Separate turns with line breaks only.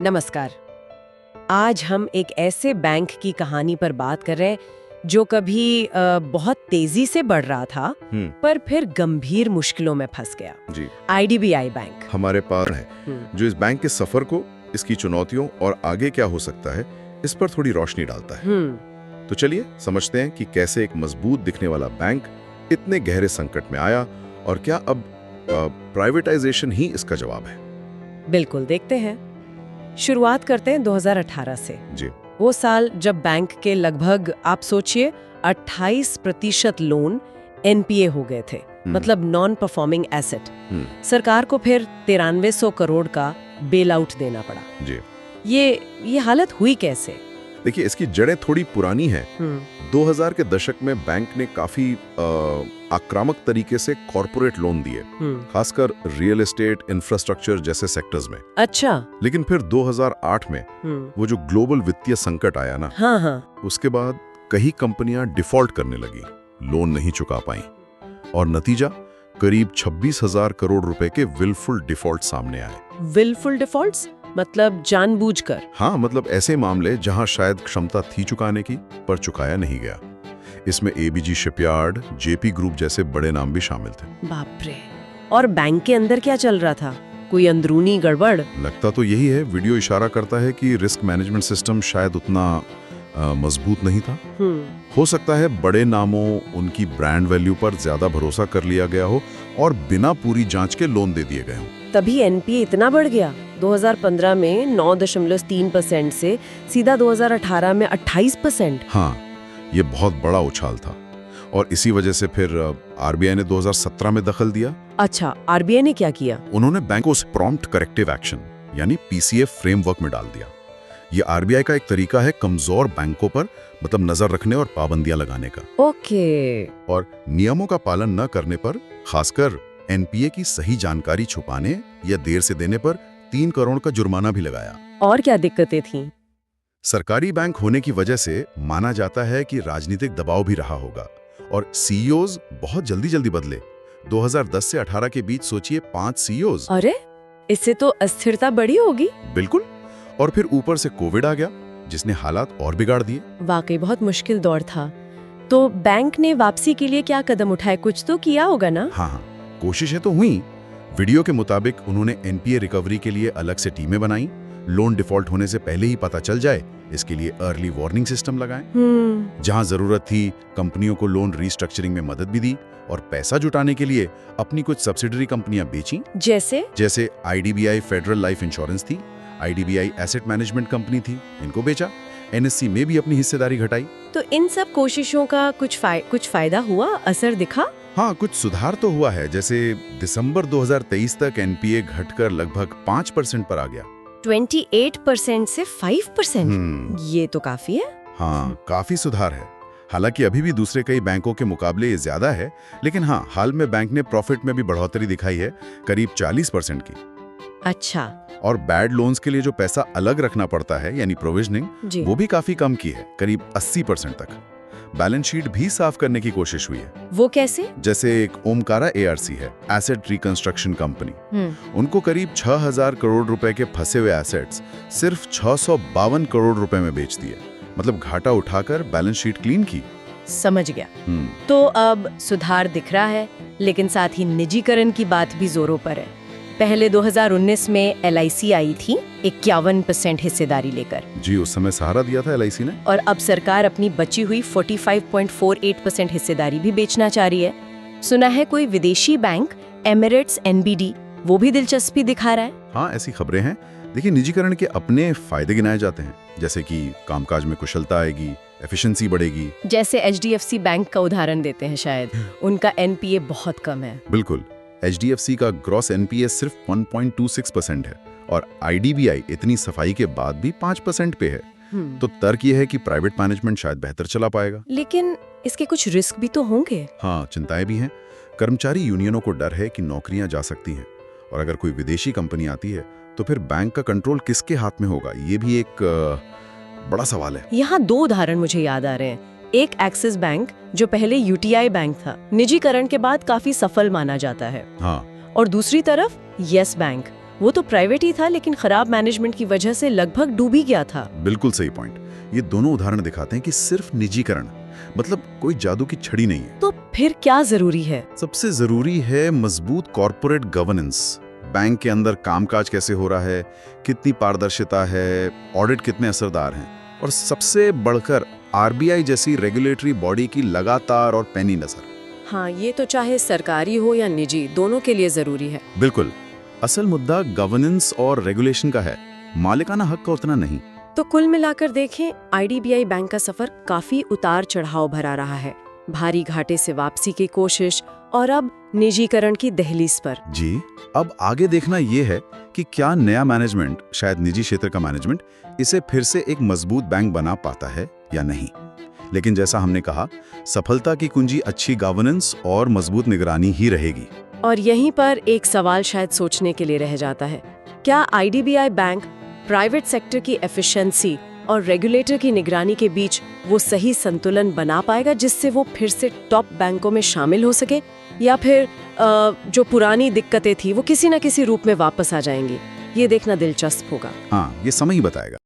नमस्कार। आज हम एक ऐसे बैंक की कहानी पर बात कर रहे हैं जो कभी बहुत तेजी से बढ़ रहा था पर फिर गंभीर मुश्किलों में फंस गया।
जी।
आईडीबीआई बैंक
हमारे पास है जो इस बैंक के सफर को, इसकी चुनौतियों और आगे क्या हो सकता है, इस पर थोड़ी रोशनी डालता है। तो चलिए समझते हैं कि कैसे एक मजबूत दिखने वाला बैंक इतने गहरे संकट में आया और क्या अब प्राइवेटाइजेशन ही इसका जवाब है।
बिल्कुल, देखते हैं। शुरुआत करते हैं 2018 से।
जी।
वो साल जब बैंक के लगभग, आप सोचिए, 28% लोन एनपीए हो गए थे, मतलब नॉन परफॉर्मिंग एसेट। सरकार को फिर 9300 करोड़ का बेल आउट देना पड़ा।
जी।
ये हालत हुई कैसे?
देखिए, इसकी जड़ें थोड़ी पुरानी हैं। 2000 के दशक में बैंक ने काफी आक्रामक तरीके से कॉर्पोरेट लोन दिए, खासकर रियल एस्टेट, इंफ्रास्ट्रक्चर जैसे सेक्टर्स में।
अच्छा।
लेकिन फिर 2008 में वो जो ग्लोबल वित्तीय संकट आया ना,
हाँ।
उसके बाद कई कंपनियां डिफॉल्ट करने लगी, लोन नहीं चुका पाई और नतीजा करीब 26,000 करोड़ रुपए के विलफुल डिफॉल्ट सामने आए।
विलफुल डिफॉल्ट्स मतलब जानबूझकर?
हाँ, मतलब ऐसे मामले जहां शायद क्षमता थी चुकाने की पर चुकाया नहीं गया। इसमें एबीजी शिपयार्ड, जेपी ग्रुप जैसे बड़े नाम भी शामिल थे।
बाप रे। और बैंक के अंदर क्या चल रहा था? कोई अंदरूनी गड़बड़?
लगता तो यही है। वीडियो इशारा करता है कि रिस्क मैनेजमेंट सिस्टम शायद उतना मजबूत नहीं था। हो सकता है बड़े नामों, उनकी ब्रांड वैल्यू पर ज्यादा भरोसा कर लिया गया हो और बिना पूरी जांच के लोन दे दिए गए हों।
तभी एनपीए इतना बढ़ गया। 2015 में 9.3% से सीधा 2018 में 28%।
हाँ, ये बहुत बड़ा उछाल था और इसी वजह से फिर आरबीआई ने 2017 में दखल दिया।
अच्छा, आरबीआई ने क्या किया?
उन्होंने बैंकों से प्रॉम्प्ट करेक्टिव एक्शन यानी पीसीए फ्रेमवर्क में डाल दिया। ये आरबीआई का एक तरीका है कमजोर बैंकों पर मतलब नजर रखने और पाबंदियां लगाने का।
ओके।
और नियमों का पालन न करने पर, खासकर एनपीए की सही जानकारी छुपाने या देर से देने पर 3 करोड़ का जुर्माना भी लगाया।
और क्या दिक्कतें थीं?
सरकारी बैंक होने की वजह से माना जाता है कि राजनीतिक दबाव भी रहा होगा और सीईओज बहुत जल्दी बदले। 2010 से 18 के बीच सोचिए 5 सीईओज।
अरे, इससे तो अस्थिरता बढ़ी होगी।
बिल्कुल। और फिर ऊपर से कोविड आ गया जिसने हालात और बिगाड़ दिए।
वाकई बहुत मुश्किल दौर था। तो बैंक ने वापसी के लिए क्या कदम उठाए? कुछ तो किया होगा ना?
हाँ, कोशिशें तो हुई। वीडियो के मुताबिक उन्होंने एनपीए रिकवरी के लिए अलग से टीमें बनाई। लोन डिफॉल्ट होने से पहले ही पता चल जाए, इसके लिए अर्ली वार्निंग सिस्टम लगाएं। जहां जरूरत थी, कंपनियों को लोन रीस्ट्रक्चरिंग में मदद भी दी और पैसा जुटाने के लिए अपनी कुछ सब्सिडरी कंपनियां बेची। जैसे आईडीबीआई फेडरल लाइफ इंश्योरेंस थी, आईडीबीआई एसेट मैनेजमेंट कंपनी थी, इनको बेचा। एनएससी में भी अपनी हिस्सेदारी घटाई।
तो इन सब कोशिशों का कुछ फायदा हुआ, असर दिखा?
हाँ, कुछ सुधार तो हुआ है। जैसे दिसंबर 2023 तक एनपीए घटकर लगभग 5% पर आ गया।
28% से 5%? ये तो काफी है।
हाँ, काफी सुधार है। हालांकि अभी भी दूसरे कई बैंकों के मुकाबले ये ज्यादा है, लेकिन हाँ, हाल में बैंक ने प्रॉफिट में भी बढ़ोतरी दिखाई है, करीब 40% की।
अच्छा।
और बैड लोन्स के लिए जो पैसा अलग रखना पड़ता है यानी प्रोविजनिंग, वो भी काफी कम की है, करीब 80% तक। बैलेंस शीट भी साफ करने की कोशिश हुई है।
वो कैसे?
जैसे एक ओमकारा एआरसी है, एसेट रिकंस्ट्रक्शन कंपनी। उनको करीब 6,000 करोड़ रुपए के फंसे हुए एसेट्स सिर्फ 652 करोड़ रुपए में बेच दिए। मतलब घाटा उठाकर बैलेंस शीट क्लीन की।
समझ गया। तो अब सुधार दिख रहा है, लेकिन साथ ही निजीकरण की बात भी जोरों पर है। पहले 2019 में एलआईसी आई थी 51% हिस्सेदारी लेकर।
जी, उस समय सहारा दिया था एलआईसी ने।
और अब सरकार अपनी बची हुई 45.48% हिस्सेदारी भी बेचना चाह रही है। सुना है कोई विदेशी बैंक एमिरेट्स एनबीडी वो भी दिलचस्पी दिखा रहा है।
हाँ, ऐसी खबरें हैं। देखिए, निजीकरण के अपने फायदे गिनाए जाते हैं, जैसे कि कामकाज में कुशलता आएगी, एफिशिएंसी बढ़ेगी।
जैसे एचडीएफसी बैंक का उदाहरण देते हैं, शायद उनका एनपीए बहुत कम है।
बिल्कुल, एचडीएफसी का ग्रॉस एनपीए सिर्फ 1.26% है और आईडीबीआई इतनी सफाई के बाद भी 5% पे है। तो तर्क ये है कि प्राइवेट मैनेजमेंट शायद बेहतर चला पाएगा।
लेकिन इसके कुछ रिस्क भी तो होंगे।
हाँ, चिंताएं भी हैं। कर्मचारी यूनियनों को डर है कि नौकरियां जा सकती हैं और अगर कोई विदेशी कंपनी आती है तो फिर बैंक का कंट्रोल किसके हाथ में होगा, ये भी एक बड़ा सवाल है।
यहाँ 2 उदाहरण मुझे याद आ रहे हैं। एक एक्सिस बैंक, जो पहले यूटीआई बैंक था, निजीकरण के बाद काफी सफल माना जाता है।
हाँ।
और दूसरी तरफ येस बैंक, वो तो प्राइवेट ही था, लेकिन खराब मैनेजमेंट की वजह से लगभग डूब ही गया था।
बिल्कुल सही पॉइंट। ये दोनों उदाहरण दिखाते हैं कि सिर्फ निजीकरण मतलब कोई जादू की छड़ी नहीं है।
तो फिर क्या जरूरी है?
सबसे जरूरी है मजबूत कॉर्पोरेट गवर्नेंस। बैंक के अंदर कामकाज कैसे हो रहा है, कितनी पारदर्शिता है, ऑडिट कितने असरदार हैं, और सबसे बढ़कर आरबीआई जैसी रेगुलेटरी बॉडी की लगातार और पैनी नजर।
हाँ, ये तो चाहे सरकारी हो या निजी, दोनों के लिए जरूरी है।
बिल्कुल। असल मुद्दा गवर्नेंस और रेगुलेशन का है, मालिकाना हक का उतना नहीं।
तो कुल मिलाकर देखें, आईडीबीआई बैंक का सफर काफी उतार चढ़ाव भरा रहा है। भारी घाटे से वापसी की कोशिश और अब निजीकरण की दहलीज पर।
जी, अब आगे देखना ये है कि क्या नया मैनेजमेंट, शायद निजी क्षेत्र का मैनेजमेंट, इसे फिर से एक मजबूत बैंक बना पाता है या नहीं। लेकिन जैसा हमने कहा, सफलता की कुंजी अच्छी गवर्नेंस और मजबूत निगरानी ही रहेगी।
और यहीं पर एक सवाल शायद सोचने के लिए रह जाता है, क्या आईडीबीआई बैंक प्राइवेट सेक्टर की एफिशिएंसी और रेगुलेटर की निगरानी के बीच वो सही संतुलन बना पाएगा जिससे वो फिर से टॉप बैंकों में शामिल हो सके, या फिर जो पुरानी दिक्कतें थी वो किसी न किसी रूप में वापस आ जाएंगी? ये देखना दिलचस्प होगा।
हाँ, ये समय ही बताएगा।